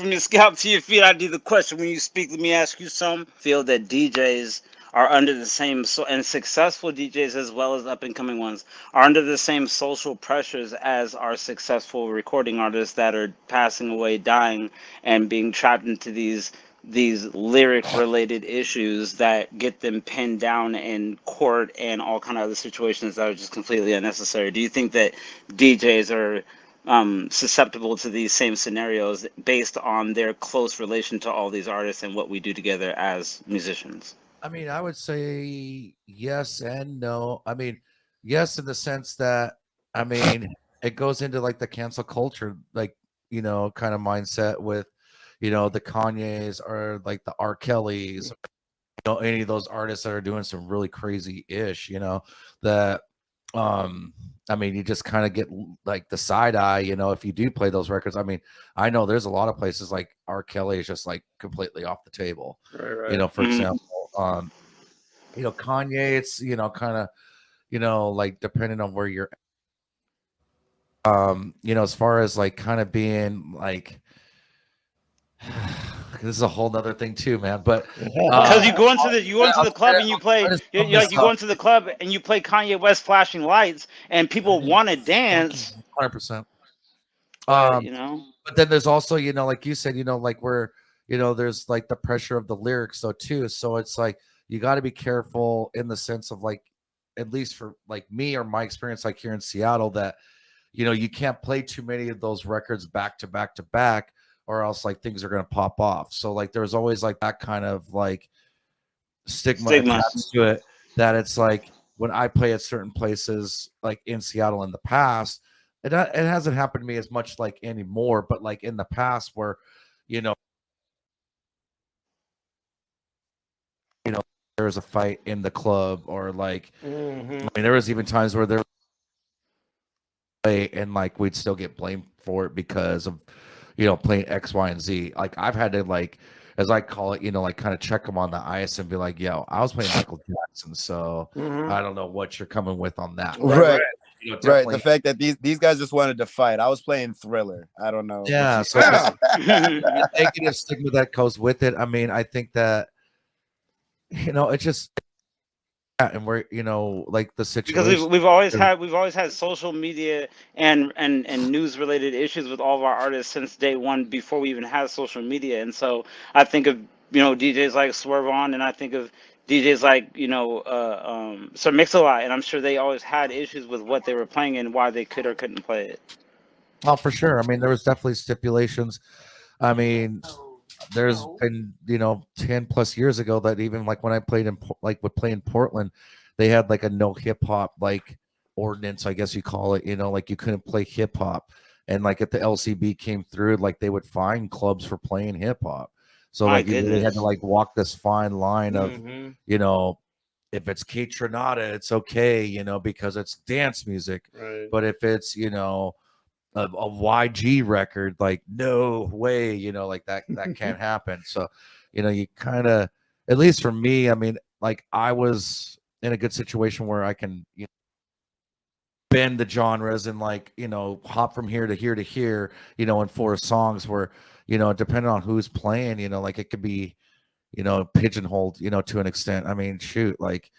From your scalp to your feet, I do the question. When you speak, let me ask you some. Feel that DJs are under the same, and successful DJs as well as up and coming ones are under the same social pressures as our successful recording artists that are passing away, dying, and being trapped into these lyric related issues that get them pinned down in court and all kind of other situations that are just completely unnecessary. Do you think that DJs are susceptible to these same scenarios based on their close relation to all these artists and what we do together as musicians? I mean, I would say yes and no. I mean, yes, in the sense that, I mean, it goes into like the cancel culture, like, kind of mindset with, the Kanyes or like the R. Kellys, any of those artists that are doing some really crazy ish, that, I mean, you just kind of get like the side eye, if you do play those records. I mean, I know there's a lot of places like R. Kelly is just like completely off the table, Right, right. for Mm-hmm. example. Kanye, it's, kind of, like depending on where you're, as far as like kind of being like, this is a whole nother thing too, man. But Because you go into I'll the club and you try play to sum you like this you go up. into the club and you play Kanye West flashing lights and people want to dance, 100%. but Um, but then there's also, like you said, like where, there's like the pressure of the lyrics though too. So it's like you got to be careful in the sense of like, at least for like me or my experience, like here in Seattle, that you can't play too many of those records back to back to back, or else like things are gonna pop off. So like there's always like that kind of like stigma stigma. attached to it, that it's like when I play at certain places like in Seattle in the past, it hasn't happened to me as much like anymore, but like in the past where you know you know there was a fight in the club, or like, I Hmm. mean, there was even times where there and like we'd still get blamed for it because of playing X, Y, and Z. Like I've had to, like, as I call it, like kind of check them on the ice and be like, yo, I was playing Michael Jackson, so Hmm. I don't know what you're coming with on that one. Right, Right, right. right. The Definitely. fact that these guys just wanted to fight. I was playing Thriller. I don't know what Yeah, you. so just the negative stigma that goes with it. I mean, I think that it just, yeah, and we're, like the Because situation. we've always had social media and news related issues with all of our artists since day one before we even had social media. And so I think of DJs like Swervewon, and I think of DJs like Sir Mix-a-Lot, and I'm sure they always had issues with what they were playing and why they could or couldn't play it. Oh, for sure. I mean, there was definitely stipulations. I mean, there's been 10 plus years ago that even like when I played in like would play in Portland, they had like a no hip hop like ordinance, I guess you call it. Like you couldn't play hip hop, and like if the LCB came through, like they would fine clubs for playing hip hop. So My like you really had to goodness. like walk this fine line of, Hmm. you know if it's Kate Trinata, it's okay, because it's dance music. Right. But if it's a YG record, like no way, like that can't happen. So, you kind of, at least for me, I mean, like I was in a good situation where I can bend the genres and like hop from here to here to here, in four songs where depending on who's playing, like it could be pigeonholed, to an extent. I mean, shoot, like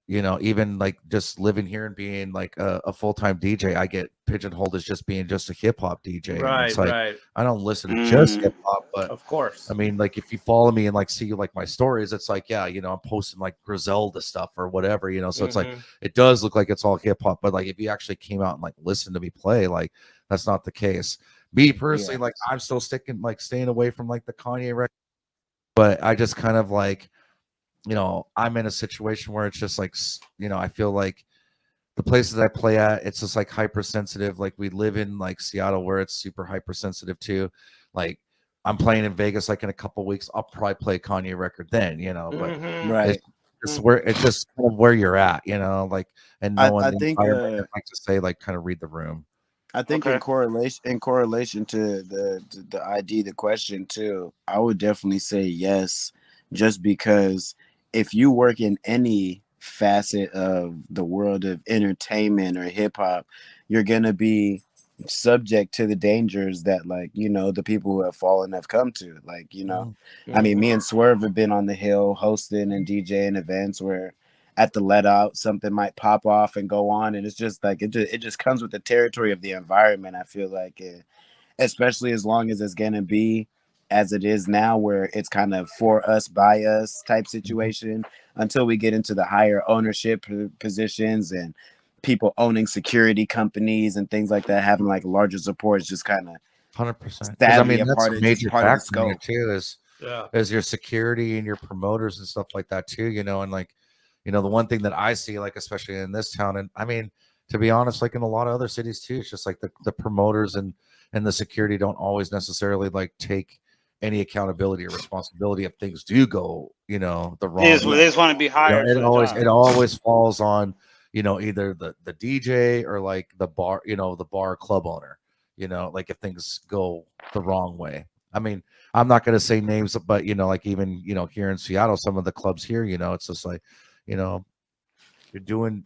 even like just living here and being like a full-time DJ, I get pigeonholed as just being just a hip hop DJ. And it's Right, like, right. I don't listen to just Mm, hip hop, but Of course. I mean, like if you follow me and like see like my stories, it's like, yeah, I'm posting like Griselda stuff or whatever, so it's like Hmm. it does look like it's all hip hop, but like if you actually came out and like listened to me play, like that's not the case. Me personally, Yeah. like I'm still staying away from like the Kanye record, but I just kind of like, I'm in a situation where it's just like, I feel like the places I play at, it's just like hypersensitive. Like we live in like Seattle where it's super hypersensitive too. Like I'm playing in Vegas like in a couple weeks. I'll probably play a Kanye record then, but Hmm. it's Right. it's just kind of where you're at, like, and knowing I the think environment, I like to say, like, kind of read the room. I think okay. in correlation to the ID, the question too, I would definitely say yes, just because if you work in any facet of the world of entertainment or hip hop, you're gonna be subject to the dangers that, like, you know, the people who have fallen have come to. Like, you know, I mean, me and Swerve have been on the hill hosting and DJing events where at the let out something might pop off and go on, and it's just like it just comes with the territory of the environment. I feel like especially as long as it's gonna be as it is now, where it's kind of for us by us type situation, until we get into the higher ownership positions and people owning security companies and things like that, having like larger support is just kind of 100%. I sadly mean, a that's part a of major part of the factor in it scope. too. Is your security and your promoters and stuff like that too. You know, and like, you know, the one thing that I see, like especially in this town, and I mean, to be honest, like in a lot of other cities too, it's just like the promoters and the security don't always necessarily like take any accountability or responsibility if things do go, you know, the wrong They way. just want to be You know, hired for the job. it always falls on, you know, either the DJ or like the bar, you know, the bar club owner, you know, like if things go the wrong way. I mean, I'm not going to say names, but, you know, like even, you know, here in Seattle, some of the clubs here, you know, it's just like, you know, you're doing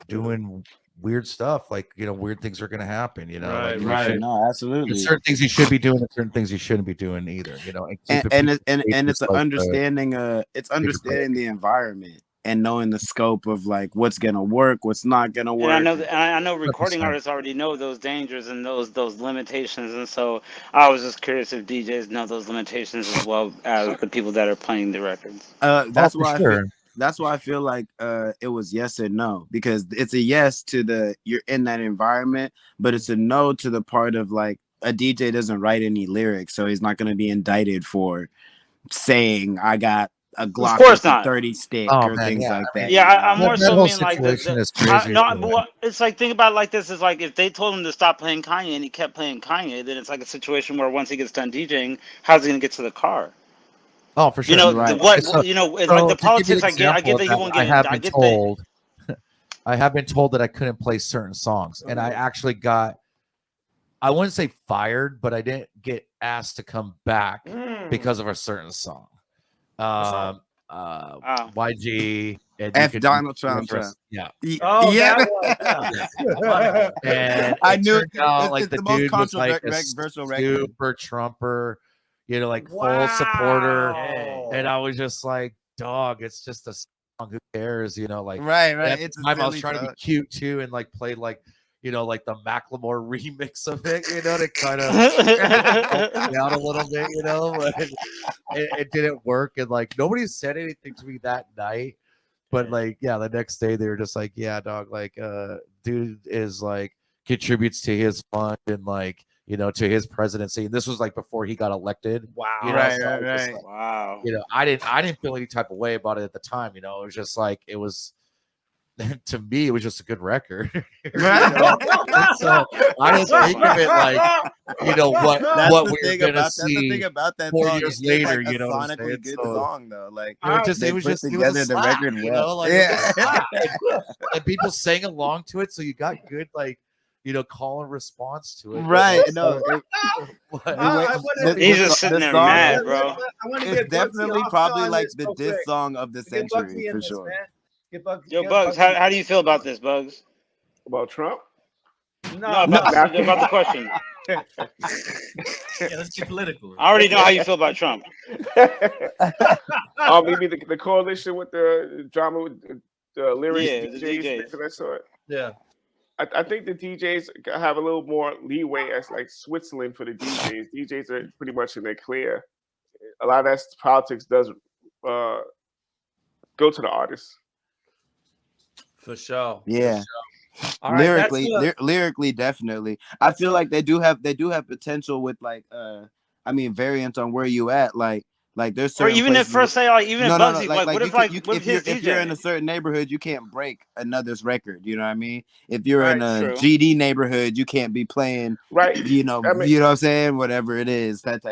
weird stuff. Like, you know, weird things are going to happen, you know, like No, absolutely. there's certain things you should be doing and certain things you shouldn't be doing either, you know, and keep and it it's an like understanding it's understanding the environment and knowing the scope of like what's gonna work, what's not gonna And I work. know that, and I know recording 100%. artists already know those dangers and those limitations, and so I was just curious if DJs know those limitations as well as the people that are playing the records. That's For why sure. that's why I feel like it was yes and no, because it's a yes to the you're in that environment, but it's a no to the part of like a DJ doesn't write any lyrics, so he's not going to be indicted for saying I got a Of Glock course with a not. 30 stick Oh or man, things yeah. like I mean, that. Yeah, You know? I'm more that so whole mean like situation is crazy. no, but it's like think about it like this is like if they told him to stop playing Kanye and he kept playing Kanye, then it's like a situation where once he gets done DJing, how's he gonna get to the car? Oh, for You sure. know Right. Okay, so you know it's like so the to give you an politics. I example get of that he that, won't get in. I get that. I have been told that I couldn't play certain songs, and I actually got, I wouldn't say fired, but I didn't get asked to come back because of a certain song. Wow. YG and you F could Donald Trump. yeah. Oh, Yeah. that one. And I it knew turned out like it's the the most dude was like a controversial record. super Trumper, you know, like full supporter. And I was just like, dog, it's just a song. Who cares? You know, like Right. at the It's a time I was silly trying to be song. cute too and like play like, you know, like the Macklemore remix of it, you know, to kind of help me out a little bit, you know, but it didn't work. And like nobody said anything to me that night. But like, yeah, the next day they were just like, yeah, dog, like dude is like contributes to his fund and like, you know, to his presidency. And this was like before he got elected. Wow. You know, Right. so I was just like, Wow. you know, I didn't feel any type of way about it at the time, you know. It was just like it was to me, it was just a good record. You know? So I didn't think of it like, you know, what we were gonna see about that 4 song. years It's later, like a you know what I'm sonically saying? good So song though. Like it was put just it was together a the slap, record you well. know, like it was a slap. And people sang along to it, so you got good like, you know, call and response to it. Right. You know? No, He's just sitting there song mad, bro. it's definitely probably like the diss song of the century for sure. Yo, Bugs, how do you feel about this, Bugs? About Trump? No, about the question. Yeah, let's get political. I already know how you feel about Trump. Oh, maybe the coalition with the drama with the lyrics, Yeah, the DJs, DJs. things of that sort. Yeah. I think the DJs have a little more leeway as like Switzerland for the DJs. DJs are pretty much in their clear. A lot of that politics does go to the artists. For sure. Yeah. All right, lyrically, definitely. I feel like they do have potential with like I mean variants on where you at. Like there's Or certain even if places first say like even if Bugsy like what you if can, like you, what if his if you're in a DJ? certain neighborhood, you can't break another's record. You know what I mean? If you're in a True. GD neighborhood, you can't be playing. Right. You know, I mean, you know what I'm saying? Whatever it is, that type.